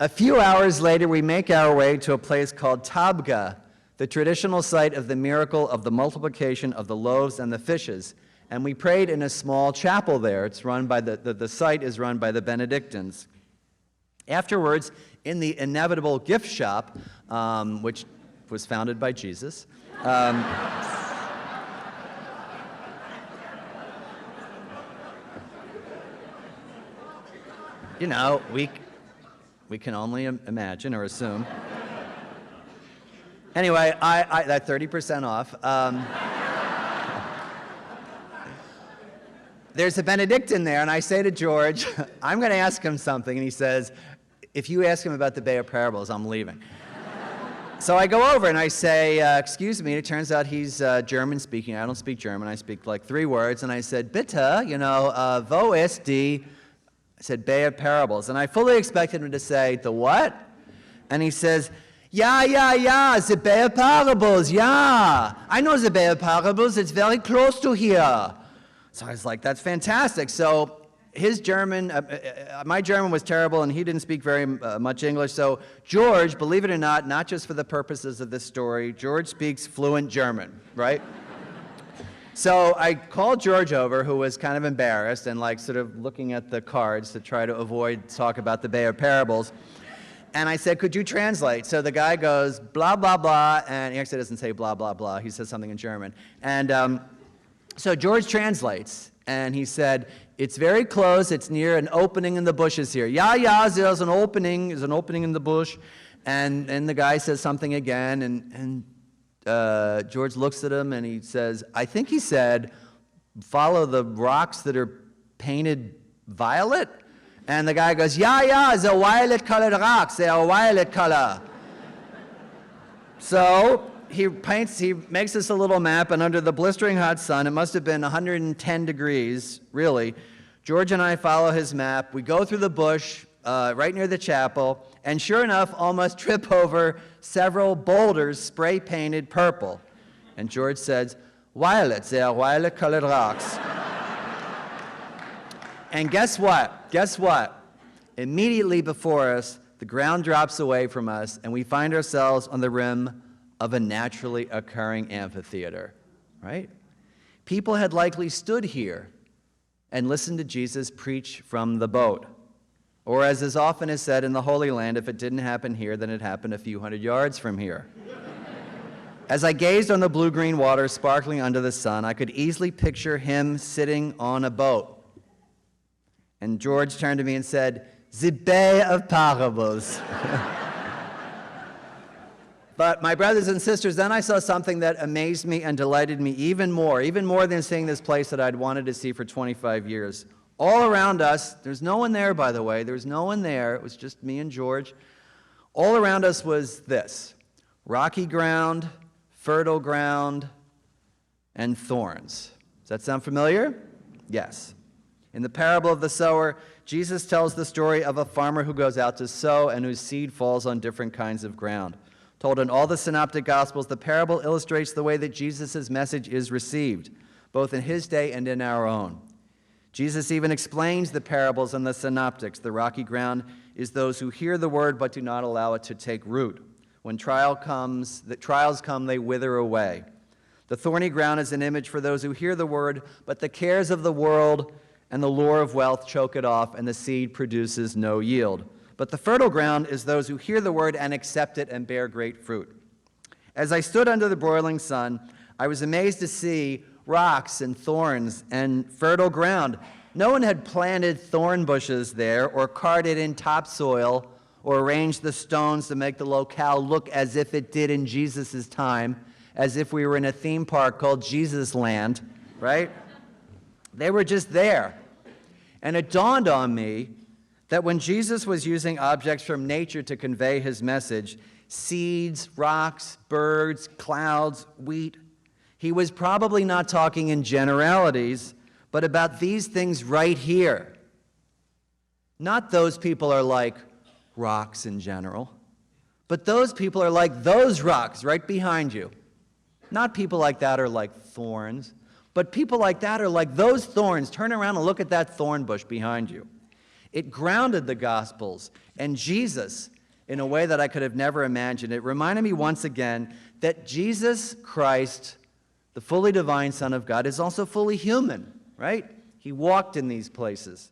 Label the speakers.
Speaker 1: A few hours later, we make our way to a place called Tabgha, the traditional site of the miracle of the multiplication of the loaves and the fishes. And we prayed in a small chapel there. It's run by the site is run by the Benedictines. Afterwards, in the inevitable gift shop, which was founded by Jesus, you know, we can only imagine or assume. Anyway, that 30% off. There's a Benedictine there, and I say to George, I'm going to ask him something, and he says, if you ask him about the Bay of Parables, I'm leaving. So I go over and I say, excuse me, it turns out he's German speaking. I don't speak German. I speak like 3 words. And I said, bitte, you know, wo ist die, I said, Bay of Parables. And I fully expected him to say, the what? And he says, yeah, the Bay of Parables, yeah. I know the Bay of Parables. It's very close to here. So I was like, that's fantastic. So his German, my German was terrible, and he didn't speak very much English. So George, believe it or not just for the purposes of this story, George speaks fluent German, right? So I called George over, who was kind of embarrassed and like sort of looking at the cards to try to avoid talk about the Bay of Parables. And I said, could you translate? So the guy goes, blah, blah, blah, and he actually doesn't say blah, blah, blah. He says something in German. And so George translates, and he said, it's very close. It's near an opening in the bushes here. Yeah, there's an opening. There's an opening in the bush. And the guy says something again, and George looks at him, and he says, I think he said, follow the rocks that are painted violet? And the guy goes, yeah, the violet-colored rocks. They are violet color. So he makes us a little map, and under the blistering hot sun, it must have been 110 degrees, really. George and I follow his map. We go through the bush right near the chapel, and sure enough, almost trip over several boulders spray-painted purple. And George says, violets, they are violet-colored rocks. And guess what? Guess what? Immediately before us, the ground drops away from us, and we find ourselves on the rim of a naturally occurring amphitheater, right? People had likely stood here and listened to Jesus preach from the boat. Or as often is said in the Holy Land, if it didn't happen here, then it happened a few hundred yards from here. As I gazed on the blue-green water sparkling under the sun, I could easily picture him sitting on a boat. And George turned to me and said, the Bay of Parables. But my brothers and sisters, then I saw something that amazed me and delighted me even more than seeing this place that I'd wanted to see for 25 years. All around us, there's no one there, by the way, there's no one there, it was just me and George. All around us was this: rocky ground, fertile ground, and thorns. Does that sound familiar? Yes. In the parable of the sower, Jesus tells the story of a farmer who goes out to sow and whose seed falls on different kinds of ground. Told in all the synoptic gospels, the parable illustrates the way that Jesus' message is received, both in his day and in our own. Jesus even explains the parables in the synoptics. The rocky ground is those who hear the word but do not allow it to take root. When trials come, they wither away. The thorny ground is an image for those who hear the word, but the cares of the world and the lure of wealth choke it off, and the seed produces no yield. But the fertile ground is those who hear the word and accept it and bear great fruit. As I stood under the broiling sun, I was amazed to see rocks and thorns and fertile ground. No one had planted thorn bushes there or carted in topsoil or arranged the stones to make the locale look as if it did in Jesus' time, as if we were in a theme park called Jesus Land, right? They were just there. And it dawned on me that when Jesus was using objects from nature to convey his message, seeds, rocks, birds, clouds, wheat, he was probably not talking in generalities, but about these things right here. Not those people are like rocks in general, but those people are like those rocks right behind you. Not people like that are like thorns, but people like that are like those thorns. Turn around and look at that thorn bush behind you. It grounded the Gospels and Jesus in a way that I could have never imagined. It reminded me once again that Jesus Christ, the fully divine Son of God, is also fully human, right? He walked in these places.